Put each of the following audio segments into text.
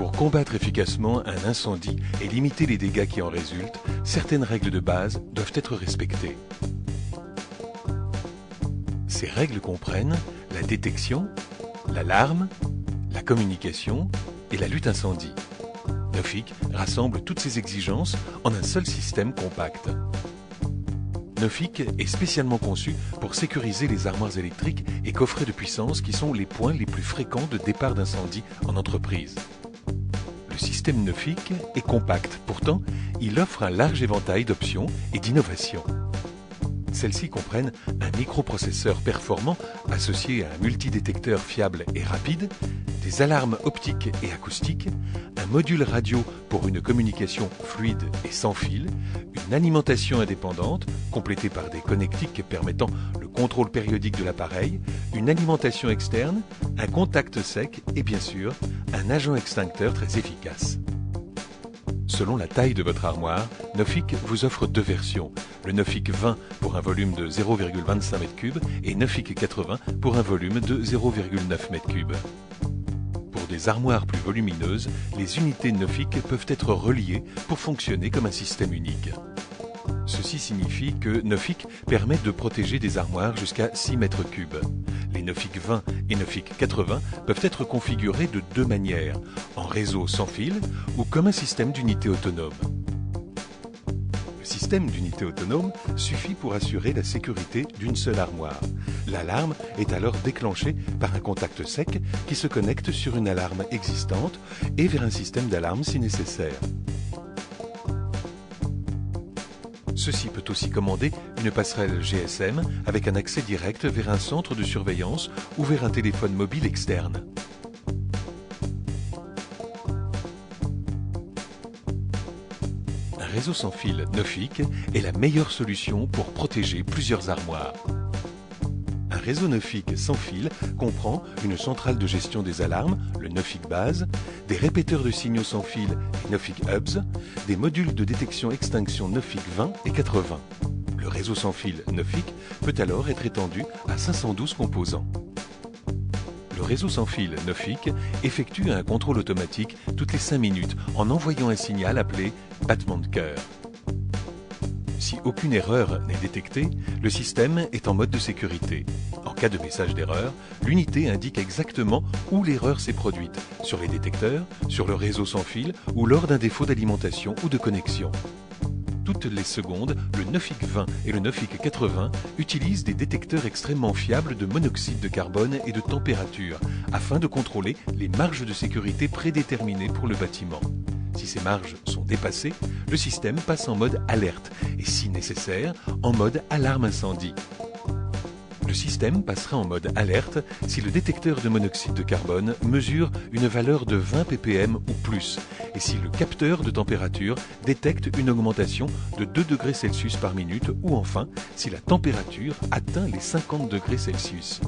Pour combattre efficacement un incendie et limiter les dégâts qui en résultent, certaines règles de base doivent être respectées. Ces règles comprennent la détection, l'alarme, la communication et la lutte incendie. Noffic rassemble toutes ces exigences en un seul système compact. Noffic est spécialement conçu pour sécuriser les armoires électriques et coffrets de puissance qui sont les points les plus fréquents de départ d'incendie en entreprise. Le système Noffic est compact, pourtant il offre un large éventail d'options et d'innovations. Celles-ci comprennent un microprocesseur performant associé à un multidétecteur fiable et rapide, des alarmes optiques et acoustiques, un module radio pour une communication fluide et sans fil, une alimentation indépendante complétée par des connectiques permettant le contrôle périodique de l'appareil, une alimentation externe, un contact sec et bien sûr un agent extincteur très efficace. Selon la taille de votre armoire, Noffic vous offre deux versions, le Noffic 20 pour un volume de 0,25 m3 et Noffic 80 pour un volume de 0,9 m3. Pour des armoires plus volumineuses, les unités Noffic peuvent être reliées pour fonctionner comme un système unique. Ceci signifie que Noffic permet de protéger des armoires jusqu'à 6 m3. Les Noffic 20 et Noffic 80 peuvent être configurés de deux manières, en réseau sans fil ou comme un système d'unité autonome. Le système d'unité autonome suffit pour assurer la sécurité d'une seule armoire. L'alarme est alors déclenchée par un contact sec qui se connecte sur une alarme existante et vers un système d'alarme si nécessaire. Ceci peut aussi commander une passerelle GSM avec un accès direct vers un centre de surveillance ou vers un téléphone mobile externe. Un réseau sans fil Noffic est la meilleure solution pour protéger plusieurs armoires. Un réseau Noffic sans fil comprend une centrale de gestion des alarmes, le Noffic Base, des répéteurs de signaux sans fil, les Noffic Hubs, des modules de détection-extinction Noffic 20 et 80. Le réseau sans fil Noffic peut alors être étendu à 512 composants. Le réseau sans fil Noffic effectue un contrôle automatique toutes les 5 minutes en envoyant un signal appelé battement de cœur. Si aucune erreur n'est détectée, le système est en mode de sécurité. En cas de message d'erreur, l'unité indique exactement où l'erreur s'est produite, sur les détecteurs, sur le réseau sans fil ou lors d'un défaut d'alimentation ou de connexion. Toutes les secondes, le Noffic 20 et le Noffic 80 utilisent des détecteurs extrêmement fiables de monoxyde de carbone et de température afin de contrôler les marges de sécurité prédéterminées pour le bâtiment. Si ces marges sont dépassées, le système passe en mode alerte et, si nécessaire, en mode alarme incendie. Le système passera en mode alerte si le détecteur de monoxyde de carbone mesure une valeur de 20 ppm ou plus et si le capteur de température détecte une augmentation de 2 degrés Celsius par minute ou enfin si la température atteint les 50 degrés Celsius.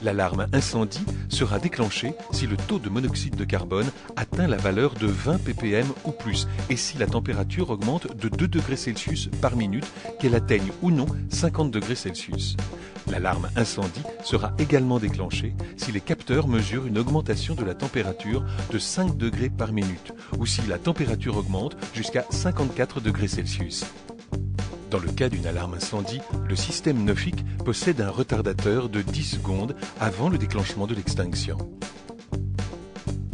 L'alarme incendie sera déclenchée si le taux de monoxyde de carbone atteint la valeur de 20 ppm ou plus et si la température augmente de 2 degrés Celsius par minute, qu'elle atteigne ou non 50 degrés Celsius. L'alarme incendie sera également déclenchée si les capteurs mesurent une augmentation de la température de 5 degrés par minute ou si la température augmente jusqu'à 54 degrés Celsius. Dans le cas d'une alarme incendie, le système Noffic possède un retardateur de 10 secondes avant le déclenchement de l'extinction.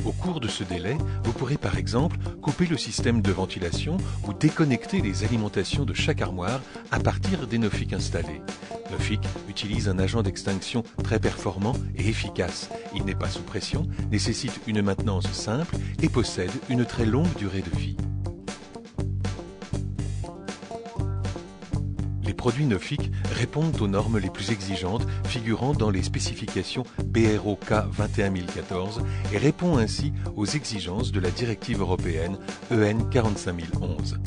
Au cours de ce délai, vous pourrez par exemple couper le système de ventilation ou déconnecter les alimentations de chaque armoire à partir des Noffic installés. Noffic utilise un agent d'extinction très performant et efficace. Il n'est pas sous pression, nécessite une maintenance simple et possède une très longue durée de vie. Les produits Noffic répondent aux normes les plus exigeantes figurant dans les spécifications BROK 21014 et répond ainsi aux exigences de la directive européenne EN 45011.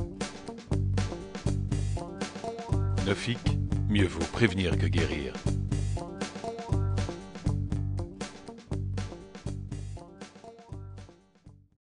Noffic, mieux vaut prévenir que guérir.